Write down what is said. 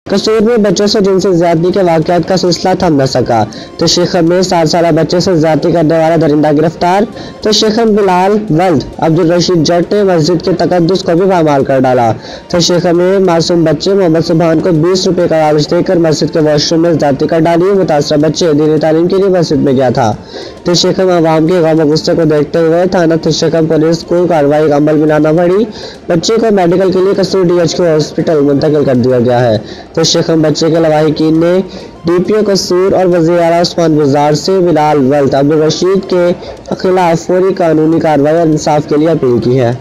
कसूर में बच्चों से जिनसी ज्यादती के वाक़यात का सिलसिला थम न सका। तो शेखम में 7 साल बच्चे से ज्यादती करने वाला दरिंदा गिरफ्तार। तो शेखम बिलाल वल्द अब्दुल रशीद जट ने मस्जिद के तकद्दुस को भी पामाल कर डाला। तो शेखम में मासूम बच्चे मोहम्मद सुभान को 20 रुपए का लालच देकर मस्जिद के वॉशरूम में ज्यादती कर डाली। मुतासरा बच्चे दीनी तालीम के लिए मस्जिद में गया था। तो शेखम अवाम के गम गुस्से को देखते हुए थाना शेखम पुलिस को कार्रवाई अमल में लाना पड़ी। बच्चे को मेडिकल के लिए कसूर DHQ हॉस्पिटल मुंतकिल कर दिया गया है। तो शेखम बच्चे के लवाहिकीन ने DPO कसूर और वज़ीर आला उस्मान गुजार से बिलाल वल्द अब्दुल रशीद के खिलाफ फौरी कानूनी कार्रवाई और इंसाफ के लिए अपील की है।